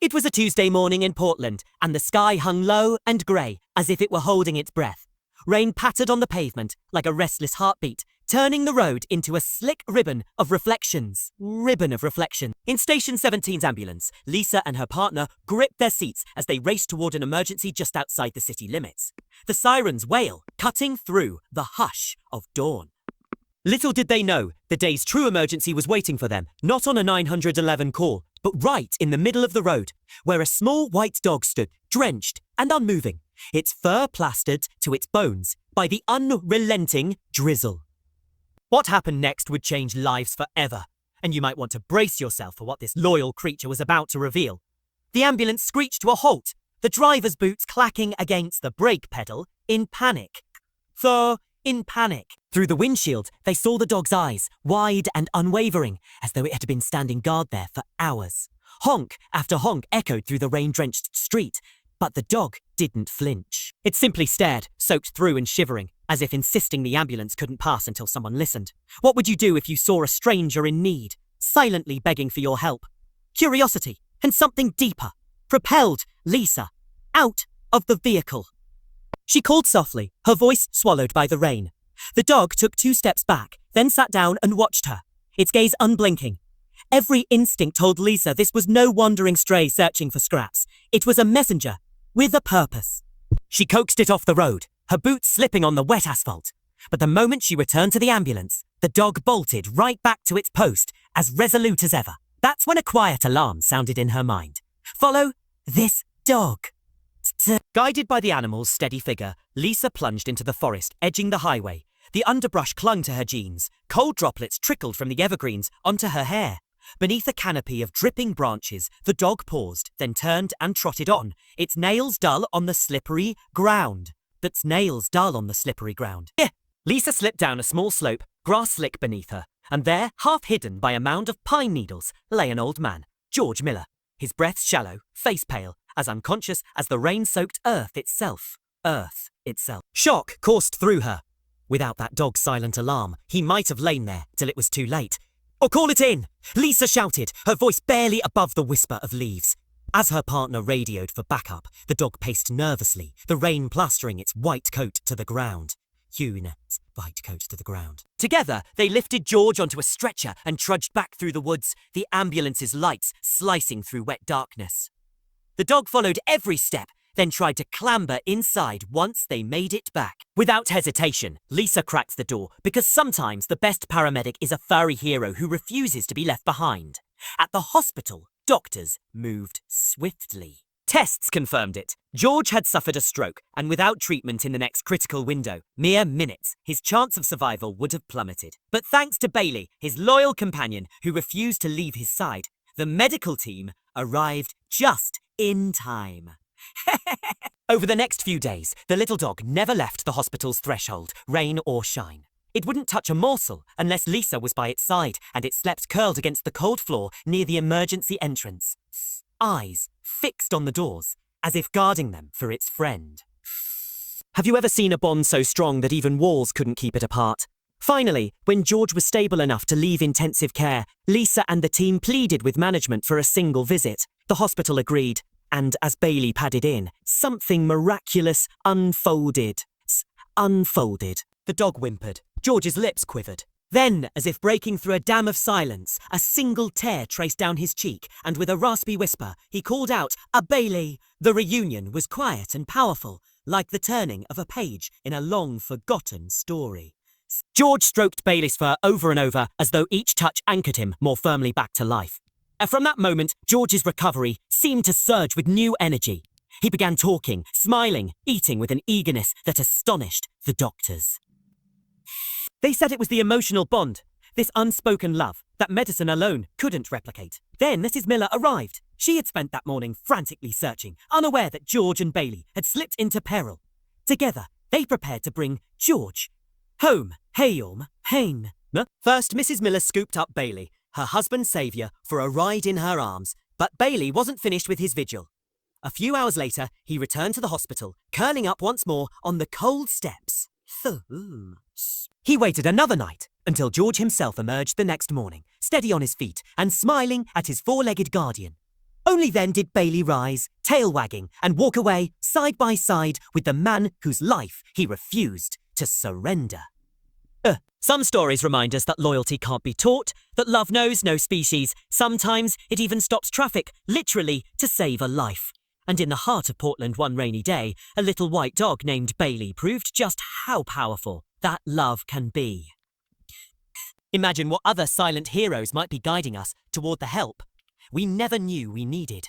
It was a Tuesday morning in Portland, and the sky hung low and grey, as if it were holding its breath. Rain pattered on the pavement like a restless heartbeat, turning the road into a slick ribbon of reflections. In Station 17's ambulance, Lisa and her partner gripped their seats as they raced toward an emergency just outside the city limits. The sirens wail, cutting through the hush of dawn. Little did they know, the day's true emergency was waiting for them, not on a 911 call, but right in the middle of the road, where a small white dog stood, drenched and unmoving, its fur plastered to its bones by the unrelenting drizzle. What happened next would change lives forever, and you might want to brace yourself for what this loyal creature was about to reveal. The ambulance screeched to a halt, the driver's boots clacking against the brake pedal in panic. Through the windshield, they saw the dog's eyes, wide and unwavering, as though it had been standing guard there for hours. Honk after honk echoed through the rain-drenched street, but the dog didn't flinch. It simply stared, soaked through and shivering, as if insisting the ambulance couldn't pass until someone listened. What would you do if you saw a stranger in need, silently begging for your help? Curiosity and something deeper propelled Lisa out of the vehicle. She called softly, her voice swallowed by the rain. The dog took 2 steps back, then sat down and watched her, its gaze unblinking. Every instinct told Lisa this was no wandering stray searching for scraps. It was a messenger with a purpose. She coaxed it off the road, her boots slipping on the wet asphalt. But the moment she returned to the ambulance, the dog bolted right back to its post, as resolute as ever. That's when a quiet alarm sounded in her mind. Follow this dog. Guided by the animal's steady figure, Lisa plunged into the forest, edging the highway. The underbrush clung to her jeans. Cold droplets trickled from the evergreens onto her hair. Beneath a canopy of dripping branches, the dog paused, then turned and trotted on, its nails dull on the slippery ground. Lisa slipped down a small slope, grass slick beneath her, and there, half hidden by a mound of pine needles, lay an old man, George Miller, his breath shallow, face pale, as unconscious as the rain-soaked earth itself. Shock coursed through her. Without that dog's silent alarm, he might have lain there till it was too late. Or call it in! Lisa shouted, her voice barely above the whisper of leaves. As her partner radioed for backup, the dog paced nervously, the rain plastering its white coat to the ground. Together, they lifted George onto a stretcher and trudged back through the woods, the ambulance's lights slicing through wet darkness. The dog followed every step, then tried to clamber inside once they made it back. Without hesitation, Lisa cracked the door, because sometimes the best paramedic is a furry hero who refuses to be left behind. At the hospital, doctors moved swiftly. Tests confirmed it. George had suffered a stroke, and without treatment in the next critical window, mere minutes, his chance of survival would have plummeted. But thanks to Bailey, his loyal companion, who refused to leave his side, the medical team arrived just in time. Over the next few days, the little dog never left the hospital's threshold, rain or shine. It wouldn't touch a morsel unless Lisa was by its side, and it slept curled against the cold floor near the emergency entrance, eyes fixed on the doors, as if guarding them for its friend. Have you ever seen a bond so strong that even walls couldn't keep it apart? Finally, when George was stable enough to leave intensive care, Lisa and the team pleaded with management for a single visit. The hospital agreed, and as Bailey padded in, something miraculous unfolded. The dog whimpered. George's lips quivered. Then, as if breaking through a dam of silence, a single tear traced down his cheek, and with a raspy whisper, he called out, "A Bailey!" The reunion was quiet and powerful, like the turning of a page in a long-forgotten story. George stroked Bailey's fur over and over, as though each touch anchored him more firmly back to life. And from that moment, George's recovery seemed to surge with new energy. He began talking, smiling, eating with an eagerness that astonished the doctors. They said it was the emotional bond, this unspoken love, that medicine alone couldn't replicate. Then Mrs. Miller arrived. She had spent that morning frantically searching, unaware that George and Bailey had slipped into peril. Together, they prepared to bring George home. First, Mrs. Miller scooped up Bailey, her husband's saviour, for a ride in her arms, but Bailey wasn't finished with his vigil. A few hours later, he returned to the hospital, curling up once more on the cold steps. He waited another night, until George himself emerged the next morning, steady on his feet and smiling at his four-legged guardian. Only then did Bailey rise, tail wagging, and walk away side by side with the man whose life he refused to surrender. Some stories remind us that loyalty can't be taught, that love knows no species. Sometimes it even stops traffic, literally, to save a life. And in the heart of Portland one rainy day, a little white dog named Bailey proved just how powerful that love can be. Imagine what other silent heroes might be guiding us toward the help we never knew we needed.